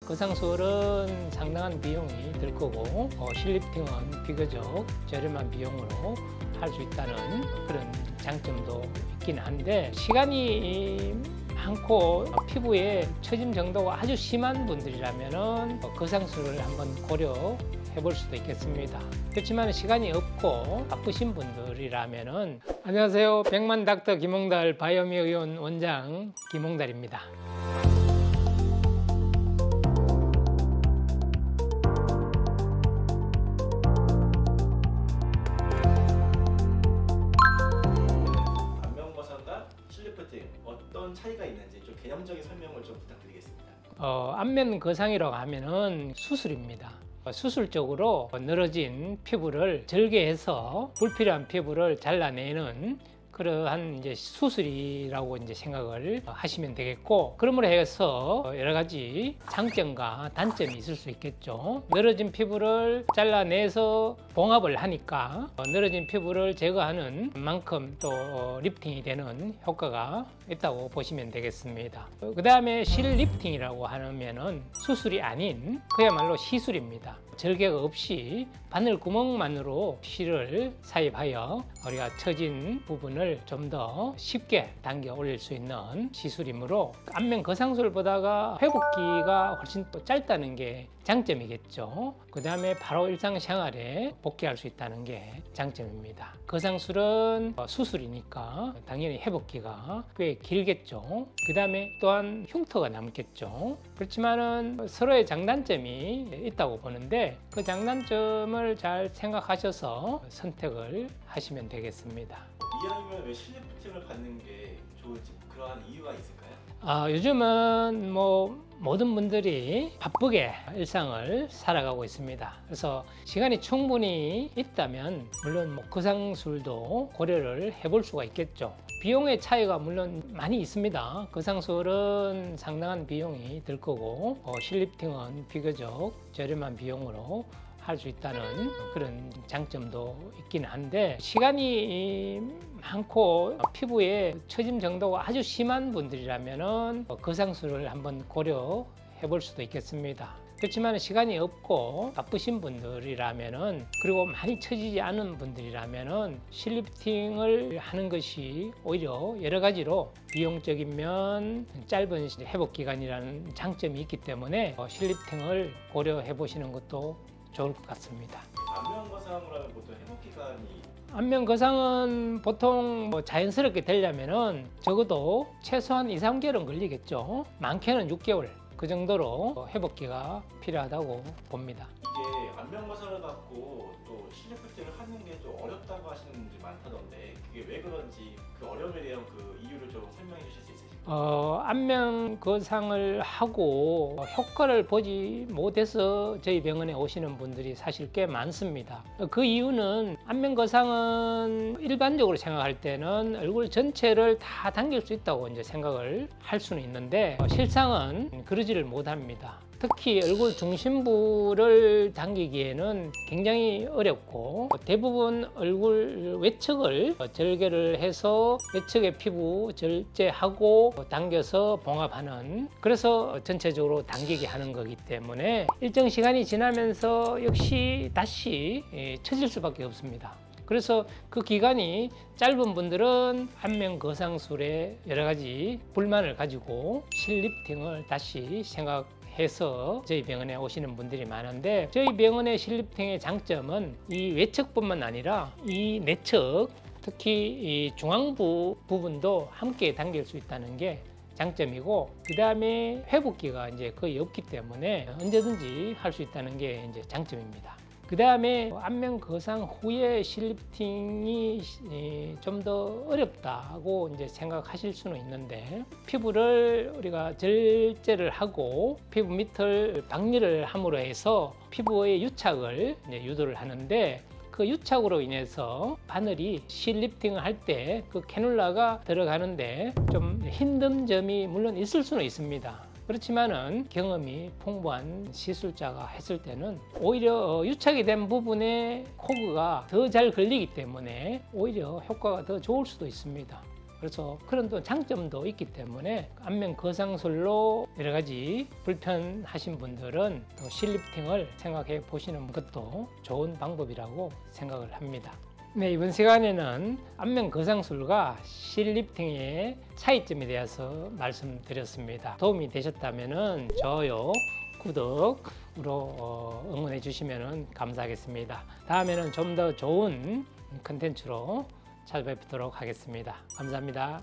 거상술은 상당한 비용이 들 거고 실리프팅은 비교적 저렴한 비용으로 할 수 있다는 그런 장점도 있긴 한데, 시간이 많고 피부에 처짐 정도가 아주 심한 분들이라면 거상술을 한번 고려해 볼 수도 있겠습니다. 그렇지만 시간이 없고 바쁘신 분들이라면은. 안녕하세요, 백만 닥터 김홍달 바이오미의원 원장 김홍달입니다. 어떤 차이가 있는지 좀 개념적인 설명을 좀 부탁드리겠습니다. 안면 거상이라고 하면은 수술입니다. 수술적으로 늘어진 피부를 절개해서 불필요한 피부를 잘라내는 그러한 이제 수술이라고 이제 생각을 하시면 되겠고, 그러므로 해서 여러 가지 장점과 단점이 있을 수 있겠죠. 늘어진 피부를 잘라내서 봉합을 하니까 늘어진 피부를 제거하는 만큼 또 리프팅이 되는 효과가 있다고 보시면 되겠습니다. 그 다음에 실리프팅이라고 하면은 수술이 아닌 그야말로 시술입니다. 절개가 없이 바늘 구멍만으로 실을 사입하여 우리가 처진 부분을 좀 더 쉽게 당겨 올릴 수 있는 시술이므로 안면 거상술보다가 회복기가 훨씬 또 짧다는 게 장점이겠죠. 그 다음에 바로 일상생활에 복귀할 수 있다는 게 장점입니다. 거상술은 수술이니까 당연히 회복기가 꽤 길겠죠. 그 다음에 또한 흉터가 남겠죠. 그렇지만은 서로의 장단점이 있다고 보는데, 그 장단점을 잘 생각하셔서 선택을 하시면 되겠습니다. 이왕이면 왜 실리프팅을 받는 게 좋을지 그러한 이유가 있을까요? 요즘은 모든 분들이 바쁘게 일상을 살아가고 있습니다. 그래서 시간이 충분히 있다면 물론 거상술도 고려를 해볼 수가 있겠죠. 비용의 차이가 물론 많이 있습니다. 거상술은 상당한 비용이 들 거고 실리프팅은 비교적 저렴한 비용으로 할 수 있다는 그런 장점도 있긴 한데, 시간이 많고 피부에 처짐 정도가 아주 심한 분들이라면 거상술을 한번 고려해 볼 수도 있겠습니다. 그렇지만 시간이 없고 바쁘신 분들이라면은, 그리고 많이 처지지 않은 분들이라면은 실리프팅을 하는 것이 오히려 여러 가지로 비용적인 면, 짧은 회복 기간이라는 장점이 있기 때문에 실리프팅을 고려해 보시는 것도 좋을 것 같습니다. 안면 거상으로 하면 보통 회복 기간이, 안면 거상은 보통 자연스럽게 되려면은 적어도 최소한 2~3개월은 걸리겠죠. 많게는 6개월 그 정도로 회복기가 필요하다고 봅니다. 이게 안면 거상을 받고 또 실리프팅을 하는 게 좀 어렵다고 하시는 분들이 많다던데, 그게 왜 그런지 그 어려움에 대한 그 이유를 좀 설명해 주실 수 있으실까요? 안면 거상을 하고 효과를 보지 못해서 저희 병원에 오시는 분들이 사실 꽤 많습니다. 그 이유는 안면 거상은 일반적으로 생각할 때는 얼굴 전체를 다 당길 수 있다고 이제 생각을 할 수는 있는데, 실상은 그러지를 못합니다. 특히 얼굴 중심부를 당기기에는 굉장히 어렵고, 대부분 얼굴 외측을 절개를 해서 외측의 피부 절제하고 당겨서 봉합하는, 그래서 전체적으로 당기게 하는 거기 때문에 일정 시간이 지나면서 역시 다시 처질 수밖에 없습니다. 그래서 그 기간이 짧은 분들은 안면 거상술에 여러 가지 불만을 가지고 실리프팅을 다시 생각해서 저희 병원에 오시는 분들이 많은데, 저희 병원의 실리프팅의 장점은 이 외측뿐만 아니라 이 내측, 특히 이 중앙부 부분도 함께 당길 수 있다는 게 장점이고, 그 다음에 회복기가 이제 거의 없기 때문에 언제든지 할 수 있다는 게 이제 장점입니다. 그 다음에 안면 거상 후에 실리프팅이 좀 더 어렵다고 이제 생각하실 수는 있는데, 피부를 우리가 절제를 하고 피부 밑을 박리를 함으로 해서 피부의 유착을 유도를 하는데, 그 유착으로 인해서 바늘이 실리프팅을 할 때 그 캐놀라가 들어가는데 좀 힘든 점이 물론 있을 수는 있습니다. 그렇지만은 경험이 풍부한 시술자가 했을 때는 오히려 유착이 된 부분에 코그가 더 잘 걸리기 때문에 오히려 효과가 더 좋을 수도 있습니다. 그래서 그런 또 장점도 있기 때문에 안면 거상술로 여러 가지 불편하신 분들은 또 실리프팅을 생각해 보시는 것도 좋은 방법이라고 생각을 합니다. 네, 이번 시간에는 안면 거상술과 실리프팅의 차이점에 대해서 말씀드렸습니다. 도움이 되셨다면 좋아요, 구독으로 응원해 주시면 감사하겠습니다. 다음에는 좀 더 좋은 컨텐츠로 찾아뵙도록 하겠습니다. 감사합니다.